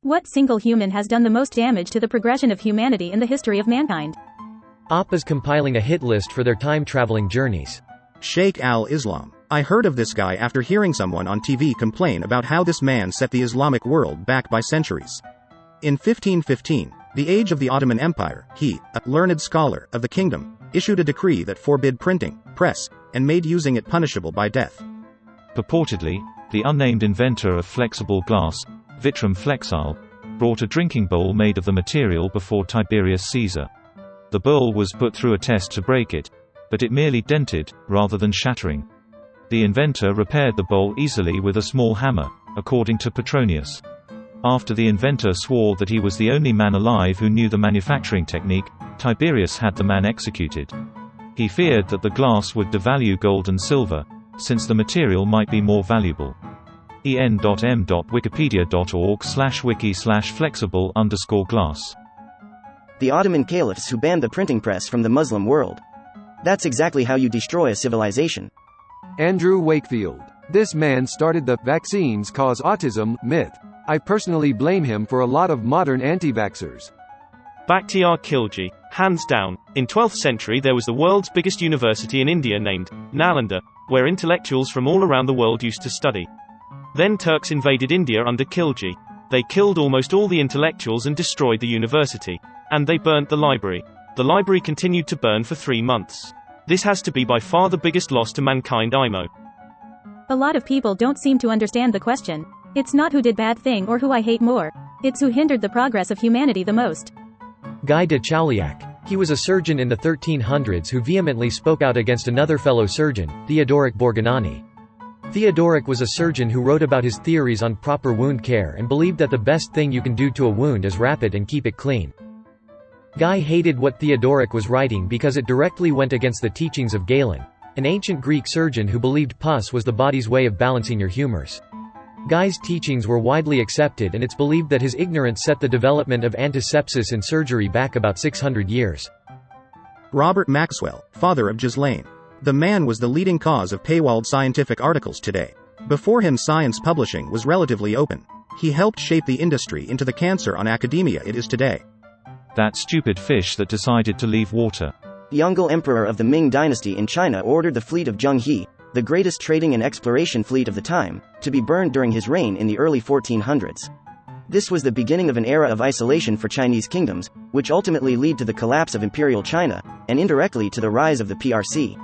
What single human has done the most damage to the progression of humanity in the history of mankind? Appas compiling a hit list for their time-traveling journeys. Sheikh al-Islam. I heard of this guy after hearing someone on TV complain about how this man set the Islamic world back by centuries. In 1515, the age of the Ottoman Empire, he, a learned scholar of the kingdom, issued a decree that forbid printing, press, and made using it punishable by death. Purportedly, the unnamed inventor of flexible glass, Vitrum flexile, brought a drinking bowl made of the material before Tiberius Caesar. The bowl was put through a test to break it, but it merely dented, rather than shattering. The inventor repaired the bowl easily with a small hammer, according to Petronius. After the inventor swore that he was the only man alive who knew the manufacturing technique, Tiberius had the man executed. He feared that the glass would devalue gold and silver, since the material might be more valuable. en.m.wikipedia.org/wiki/flexible_glass. The Ottoman caliphs who banned the printing press from the Muslim world. That's exactly how you destroy a civilization. Andrew Wakefield. This man started the "vaccines cause autism" myth. I personally blame him for a lot of modern anti-vaxxers. Bakhtiar Khilji. Hands down. In 12th century there was the world's biggest university in India named Nalanda, where intellectuals from all around the world used to study. Then Turks invaded India under Khilji. They killed almost all the intellectuals and destroyed the university. And they burnt the library. The library continued to burn for 3 months. This has to be by far the biggest loss to mankind IMO. A lot of people don't seem to understand the question. It's not who did bad thing or who I hate more. It's who hindered the progress of humanity the most. Guy de Chauliac. He was a surgeon in the 1300s who vehemently spoke out against another fellow surgeon, Theodoric Borgonani. Theodoric was a surgeon who wrote about his theories on proper wound care and believed that the best thing you can do to a wound is wrap it and keep it clean. Guy hated what Theodoric was writing because it directly went against the teachings of Galen, an ancient Greek surgeon who believed pus was the body's way of balancing your humors. Guy's teachings were widely accepted, and it's believed that his ignorance set the development of antisepsis in surgery back about 600 years. Robert Maxwell, father of Ghislaine. The man was the leading cause of paywalled scientific articles today. Before him, science publishing was relatively open. He helped shape the industry into the cancer on academia it is today. That stupid fish that decided to leave water. The Yongle Emperor of the Ming Dynasty in China ordered the fleet of Zheng He, the greatest trading and exploration fleet of the time, to be burned during his reign in the early 1400s. This was the beginning of an era of isolation for Chinese kingdoms, which ultimately led to the collapse of Imperial China, and indirectly to the rise of the PRC.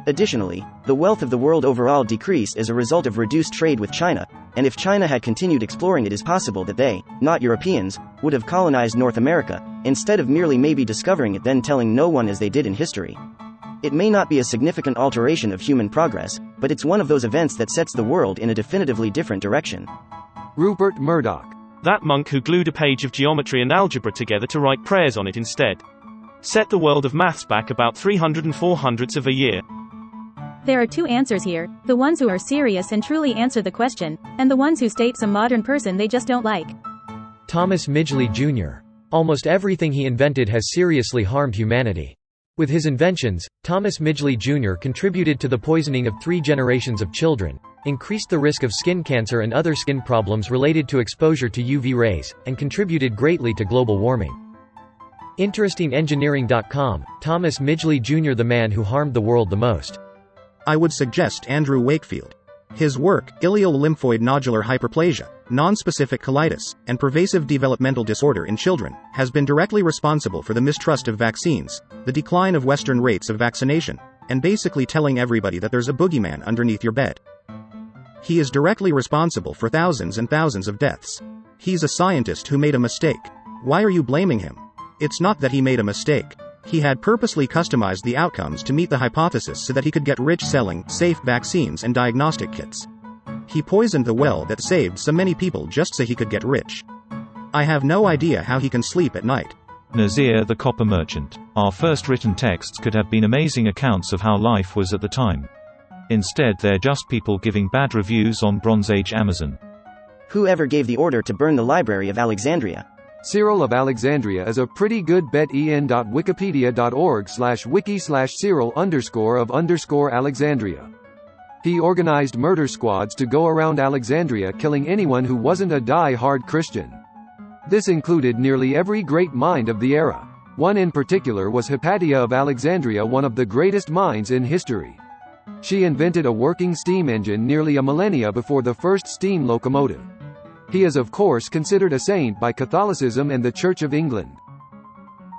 Additionally, the wealth of the world overall decreased as a result of reduced trade with China, and if China had continued exploring, it is possible that they, not Europeans, would have colonized North America, instead of merely maybe discovering it then telling no one as they did in history. It may not be a significant alteration of human progress, but it's one of those events that sets the world in a definitively different direction. Rupert Murdoch. That monk who glued a page of geometry and algebra together to write prayers on it instead. Set the world of maths back about 300 and 400ths of a year. There are two answers here, the ones who are serious and truly answer the question, and the ones who state some modern person they just don't like. Thomas Midgley Jr. Almost everything he invented has seriously harmed humanity. With his inventions, Thomas Midgley Jr. contributed to the poisoning of 3 generations of children, increased the risk of skin cancer and other skin problems related to exposure to UV rays, and contributed greatly to global warming. InterestingEngineering.com, Thomas Midgley Jr. The man who harmed the world the most. I would suggest Andrew Wakefield. His work, Ileal lymphoid nodular hyperplasia, nonspecific colitis, and pervasive developmental disorder in children, has been directly responsible for the mistrust of vaccines, the decline of Western rates of vaccination, and basically telling everybody that there's a boogeyman underneath your bed. He is directly responsible for thousands and thousands of deaths. He's a scientist who made a mistake. Why are you blaming him? It's not that he made a mistake. He had purposely customized the outcomes to meet the hypothesis so that he could get rich selling safe vaccines and diagnostic kits. He poisoned the well that saved so many people just so he could get rich. I have no idea how he can sleep at night. Nazir the Copper Merchant. Our first written texts could have been amazing accounts of how life was at the time. Instead, they're just people giving bad reviews on Bronze Age Amazon. Whoever gave the order to burn the Library of Alexandria? Cyril of Alexandria is a pretty good bet. en.wikipedia.org/wiki/Cyril_of_Alexandria. He organized murder squads to go around Alexandria killing anyone who wasn't a die-hard Christian. This included nearly every great mind of the era. One in particular was Hypatia of Alexandria, one of the greatest minds in history. She invented a working steam engine nearly a millennia before the first steam locomotive. He is of course considered a saint by Catholicism and the Church of England.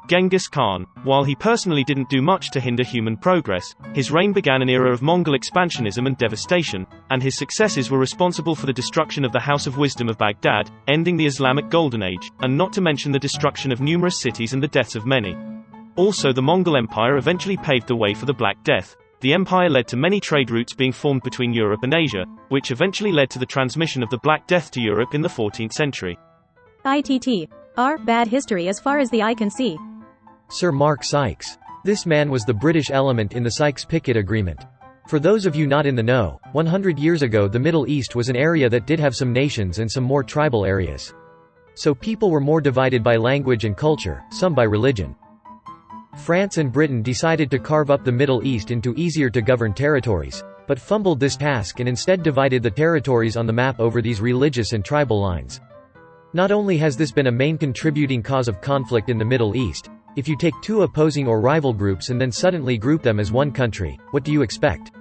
Genghis Khan. While he personally didn't do much to hinder human progress, his reign began an era of Mongol expansionism and devastation, and his successes were responsible for the destruction of the House of Wisdom of Baghdad, ending the Islamic Golden Age, and not to mention the destruction of numerous cities and the deaths of many. Also, the Mongol Empire eventually paved the way for the Black Death. The empire led to many trade routes being formed between Europe and Asia, which eventually led to the transmission of the Black Death to Europe in the 14th century. Bad history as far as the eye can see. Sir Mark Sykes. This man was the British element in the Sykes-Picot Agreement. For those of you not in the know, 100 years ago the Middle East was an area that did have some nations and some more tribal areas. So people were more divided by language and culture, some by religion. France and Britain decided to carve up the Middle East into easier-to-govern territories, but fumbled this task and instead divided the territories on the map over these religious and tribal lines. Not only has this been a main contributing cause of conflict in the Middle East, if you take two opposing or rival groups and then suddenly group them as one country, what do you expect?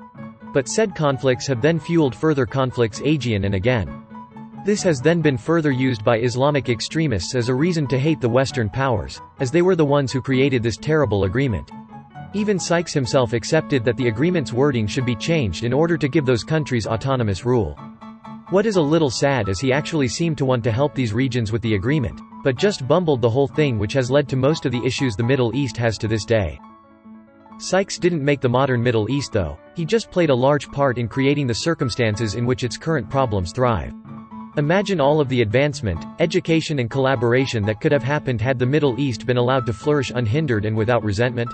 But said conflicts have then fueled further conflicts again and again. This has then been further used by Islamic extremists as a reason to hate the Western powers, as they were the ones who created this terrible agreement. Even Sykes himself accepted that the agreement's wording should be changed in order to give those countries autonomous rule. What is a little sad is he actually seemed to want to help these regions with the agreement, but just bumbled the whole thing, which has led to most of the issues the Middle East has to this day. Sykes didn't make the modern Middle East though, he just played a large part in creating the circumstances in which its current problems thrive. Imagine all of the advancement, education and collaboration that could have happened had the Middle East been allowed to flourish unhindered and without resentment.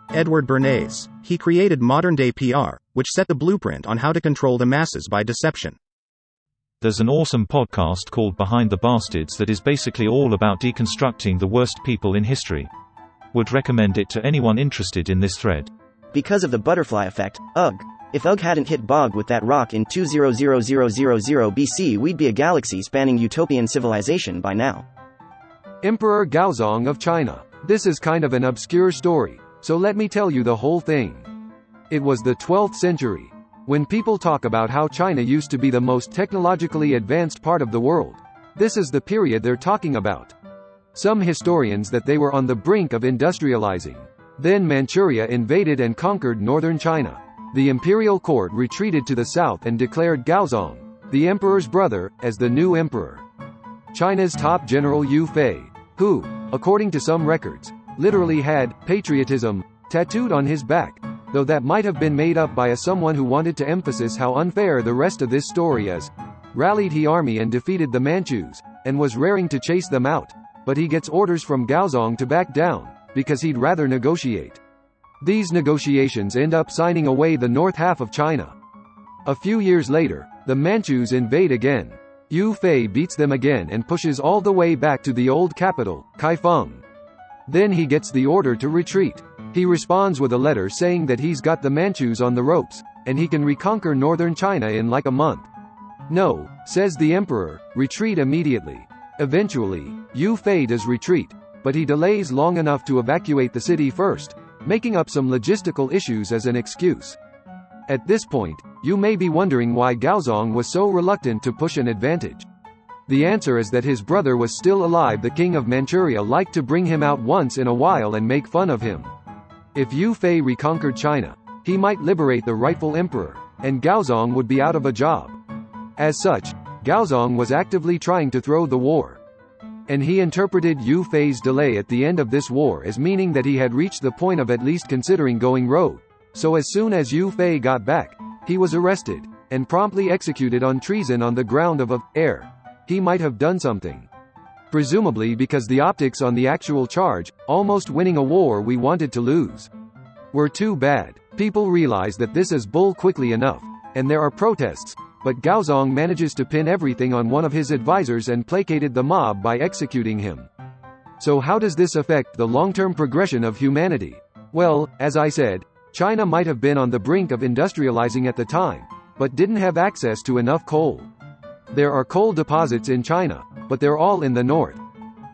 Edward Bernays. He created modern-day PR, which set the blueprint on how to control the masses by deception. There's an awesome podcast called Behind the Bastards that is basically all about deconstructing the worst people in history. Would recommend it to anyone interested in this thread. Because of the butterfly effect, Ugh. If Ugh hadn't hit Bog with that rock in 200000 BC, we'd be a galaxy-spanning utopian civilization by now. Emperor Gaozong of China. This is kind of an obscure story, so let me tell you the whole thing. It was the 12th century. When people talk about how China used to be the most technologically advanced part of the world, this is the period they're talking about. Some historians that they were on the brink of industrializing. Then Manchuria invaded and conquered northern China. The imperial court retreated to the south and declared Gaozong, the emperor's brother, as the new emperor. China's top general Yu Fei, who, according to some records, literally had patriotism tattooed on his back, though that might have been made up by someone who wanted to emphasize how unfair the rest of this story is, rallied his army and defeated the Manchus, and was raring to chase them out, but he gets orders from Gaozong to back down, because he'd rather negotiate. These negotiations end up signing away the north half of China. A few years later, the Manchus invade again. Yu Fei beats them again and pushes all the way back to the old capital, Kaifeng. Then he gets the order to retreat. He responds with a letter saying that he's got the Manchus on the ropes, and he can reconquer northern China in like a month. No, says the emperor, retreat immediately. Eventually, Yu Fei does retreat, but he delays long enough to evacuate the city first, making up some logistical issues as an excuse. At this point, you may be wondering why Gaozong was so reluctant to push an advantage. The answer is that his brother was still alive. The king of Manchuria liked to bring him out once in a while and make fun of him. If Yu Fei reconquered China, he might liberate the rightful emperor, and Gaozong would be out of a job. As such, Gaozong was actively trying to throw the war. And he interpreted Yu Fei's delay at the end of this war as meaning that he had reached the point of at least considering going rogue. So as soon as Yu Fei got back, he was arrested, and promptly executed on treason on the ground of error. He might have done something. Presumably because the optics on the actual charge, almost winning a war we wanted to lose, were too bad. People realize that this is bull quickly enough, and there are protests, but Gaozong manages to pin everything on one of his advisors and placated the mob by executing him. So how does this affect the long-term progression of humanity? Well, as I said, China might have been on the brink of industrializing at the time, but didn't have access to enough coal. There are coal deposits in China, but they're all in the north.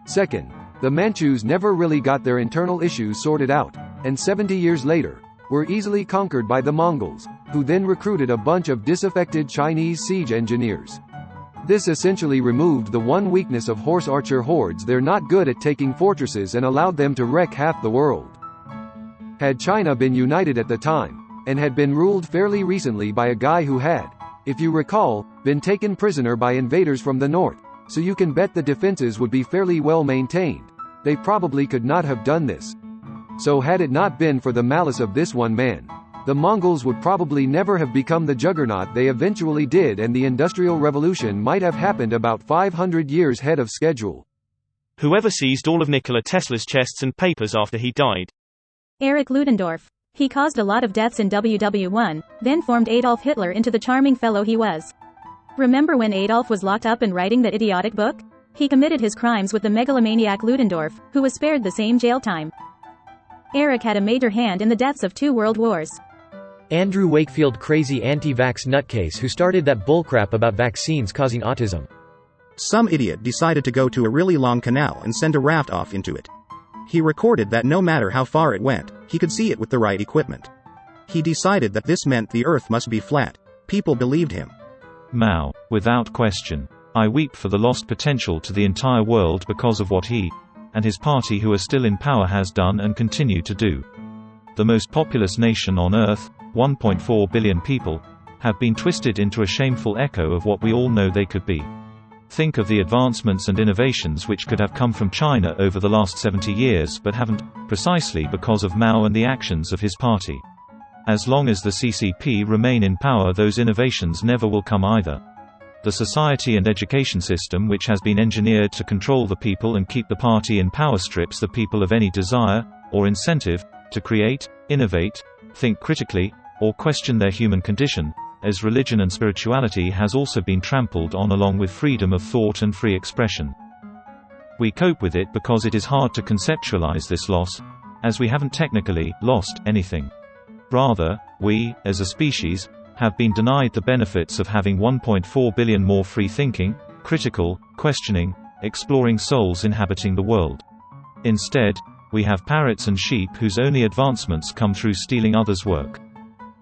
Second, the Manchus never really got their internal issues sorted out, and 70 years later, were easily conquered by the Mongols, who then recruited a bunch of disaffected Chinese siege engineers. This essentially removed the one weakness of horse archer hordes: they're not good at taking fortresses, and allowed them to wreck half the world. Had China been united at the time, and had been ruled fairly recently by a guy who had, if you recall, been taken prisoner by invaders from the north, so you can bet the defenses would be fairly well maintained, they probably could not have done this. So had it not been for the malice of this one man, the Mongols would probably never have become the juggernaut they eventually did, and the Industrial Revolution might have happened about 500 years ahead of schedule. Whoever seized all of Nikola Tesla's chests and papers after he died? Erich Ludendorff. He caused a lot of deaths in WW1, then formed Adolf Hitler into the charming fellow he was. Remember when Adolf was locked up and writing that idiotic book? He committed his crimes with the megalomaniac Ludendorff, who was spared the same jail time. Erich had a major hand in the deaths of 2 world wars. Andrew Wakefield, crazy anti-vax nutcase who started that bullcrap about vaccines causing autism. Some idiot decided to go to a really long canal and send a raft off into it. He recorded that no matter how far it went, he could see it with the right equipment. He decided that this meant the Earth must be flat. People believed him. Mao, without question. I weep for the lost potential to the entire world because of what he and his party, who are still in power, has done and continue to do. The most populous nation on Earth, 1.4 billion people, have been twisted into a shameful echo of what we all know they could be. Think of the advancements and innovations which could have come from China over the last 70 years but haven't, precisely because of Mao and the actions of his party. As long as the CCP remain in power, those innovations never will come either. The society and education system which has been engineered to control the people and keep the party in power strips the people of any desire, or incentive, to create, innovate, think critically, or question their human condition, as religion and spirituality has also been trampled on, along with freedom of thought and free expression. We cope with it because it is hard to conceptualize this loss, as we haven't technically lost anything. Rather, we, as a species, have been denied the benefits of having 1.4 billion more free-thinking, critical, questioning, exploring souls inhabiting the world. Instead, we have parrots and sheep whose only advancements come through stealing others' work.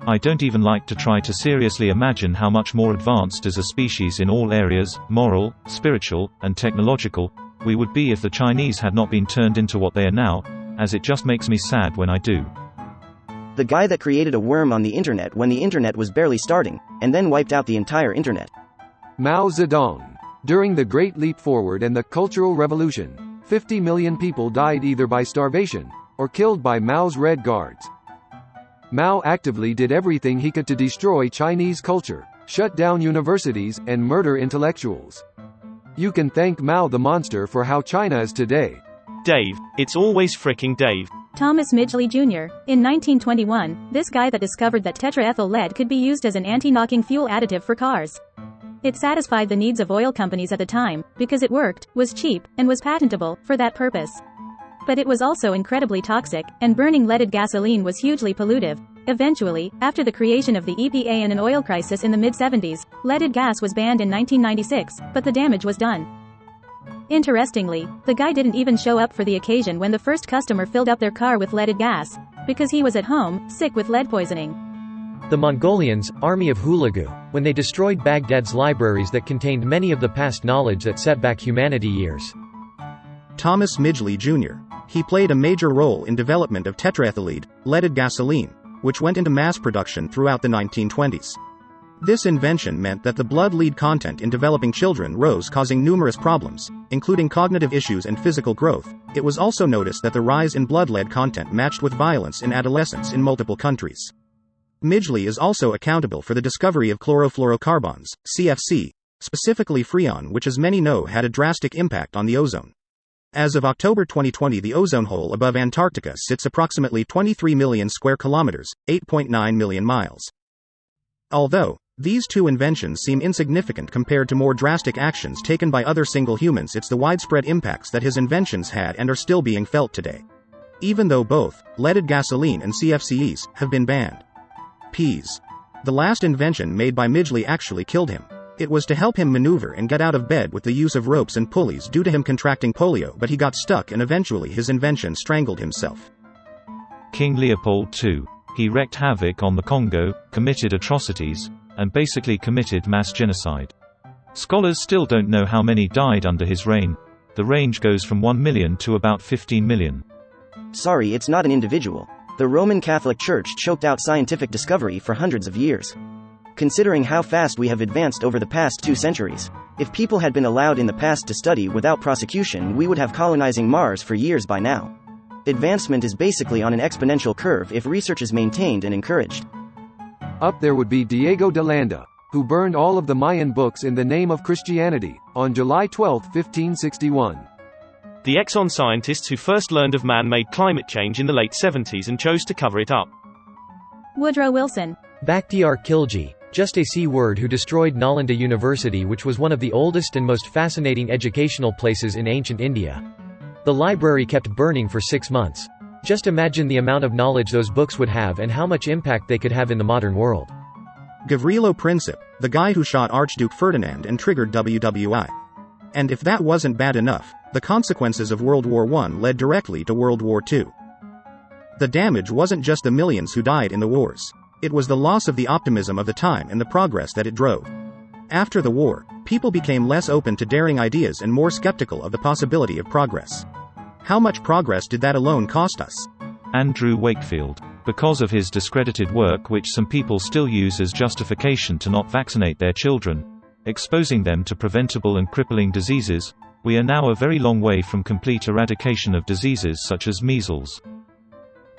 I don't even like to try to seriously imagine how much more advanced as a species in all areas, moral, spiritual, and technological, we would be if the Chinese had not been turned into what they are now, as it just makes me sad when I do. The guy that created a worm on the internet when the internet was barely starting, and then wiped out the entire internet. Mao Zedong. During the Great Leap Forward and the Cultural Revolution, 50 million people died either by starvation, or killed by Mao's Red Guards. Mao actively did everything he could to destroy Chinese culture, shut down universities, and murder intellectuals. You can thank Mao the monster for how China is today. Dave, it's always fricking Dave. Thomas Midgley Jr. In 1921, this guy that discovered that tetraethyl lead could be used as an anti-knocking fuel additive for cars. It satisfied the needs of oil companies at the time, because it worked, was cheap, and was patentable, for that purpose. But it was also incredibly toxic, and burning leaded gasoline was hugely pollutive. Eventually, after the creation of the EPA and an oil crisis in the mid-70s, leaded gas was banned in 1996, but the damage was done. Interestingly, the guy didn't even show up for the occasion when the first customer filled up their car with leaded gas, because he was at home, sick with lead poisoning. The Mongolians, army of Hulagu, when they destroyed Baghdad's libraries that contained many of the past knowledge that set back humanity years. Thomas Midgley Jr. He played a major role in development of tetraethyllead, leaded gasoline, which went into mass production throughout the 1920s. This invention meant that the blood lead content in developing children rose, causing numerous problems, including cognitive issues and physical growth. It was also noticed that the rise in blood lead content matched with violence in adolescents in multiple countries. Midgley is also accountable for the discovery of chlorofluorocarbons, CFC, specifically Freon, which as many know had a drastic impact on the ozone. As of October 2020, the ozone hole above Antarctica sits approximately 23 million square kilometers, 8.9 million miles. Although these two inventions seem insignificant compared to more drastic actions taken by other single humans, it's the widespread impacts that his inventions had and are still being felt today. Even though both leaded gasoline and CFCs have been banned. The last invention made by Midgley actually killed him. It was to help him maneuver and get out of bed with the use of ropes and pulleys due to him contracting polio, but he got stuck and eventually his invention strangled himself. King Leopold II. He wreaked havoc on the Congo, committed atrocities, and basically committed mass genocide. Scholars still don't know how many died under his reign. The range goes from 1 million to about 15 million. Sorry, it's not an individual. The Roman Catholic Church choked out scientific discovery for hundreds of years. Considering how fast we have advanced over the past 2 centuries, if people had been allowed in the past to study without prosecution, we would have colonizing Mars for years by now. Advancement is basically on an exponential curve if research is maintained and encouraged. Up there would be Diego de Landa, who burned all of the Mayan books in the name of Christianity, on July 12, 1561. The Exxon scientists who first learned of man-made climate change in the late 70s and chose to cover it up. Woodrow Wilson. Bakhtiar Khilji, just a C word, who destroyed Nalanda University, which was one of the oldest and most fascinating educational places in ancient India. The library kept burning for 6 months. Just imagine the amount of knowledge those books would have and how much impact they could have in the modern world. Gavrilo Princip, the guy who shot Archduke Ferdinand and triggered WWI. And if that wasn't bad enough, the consequences of World War I led directly to World War II. The damage wasn't just the millions who died in the wars. It was the loss of the optimism of the time and the progress that it drove. After the war, people became less open to daring ideas and more skeptical of the possibility of progress. How much progress did that alone cost us? Andrew Wakefield. Because of his discredited work, which some people still use as justification to not vaccinate their children, exposing them to preventable and crippling diseases, we are now a very long way from complete eradication of diseases such as measles.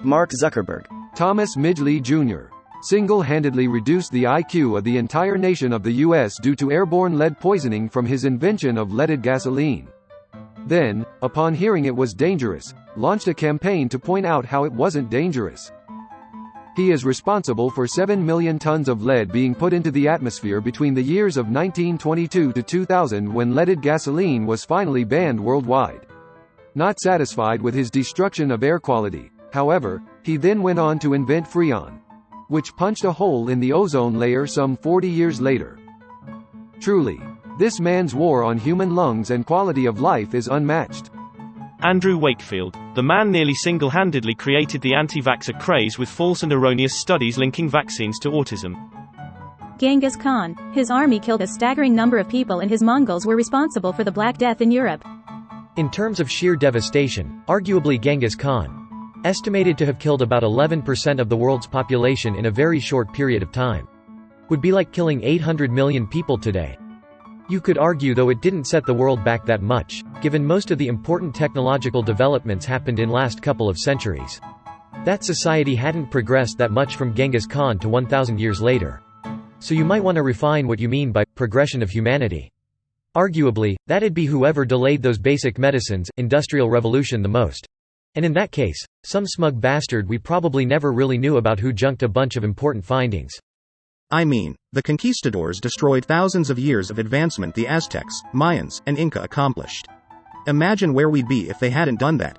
Mark Zuckerberg. Thomas Midgley Jr. single-handedly reduced the IQ of the entire nation of the U.S. due to airborne lead poisoning from his invention of leaded gasoline. Then, upon hearing it was dangerous, launched a campaign to point out how it wasn't dangerous. He is responsible for 7 million tons of lead being put into the atmosphere between the years of 1922 to 2000, when leaded gasoline was finally banned worldwide. Not satisfied with his destruction of air quality, however, he then went on to invent Freon, which punched a hole in the ozone layer some 40 years later. Truly, this man's war on human lungs and quality of life is unmatched. Andrew Wakefield. The man nearly single-handedly created the anti-vaxxer craze with false and erroneous studies linking vaccines to autism. Genghis Khan. His army killed a staggering number of people and his Mongols were responsible for the Black Death in Europe. In terms of sheer devastation, arguably Genghis Khan, estimated to have killed about 11% of the world's population in a very short period of time, would be like killing 800 million people today. You could argue, though, it didn't set the world back that much, given most of the important technological developments happened in last couple of centuries. That society hadn't progressed that much from Genghis Khan to 1,000 years later. So you might want to refine what you mean by progression of humanity. Arguably, that'd be whoever delayed those basic medicines, Industrial Revolution, the most. And in that case, some smug bastard we probably never really knew about who junked a bunch of important findings. I mean, the conquistadors destroyed thousands of years of advancement the Aztecs, Mayans, and Inca accomplished. Imagine where we'd be if they hadn't done that.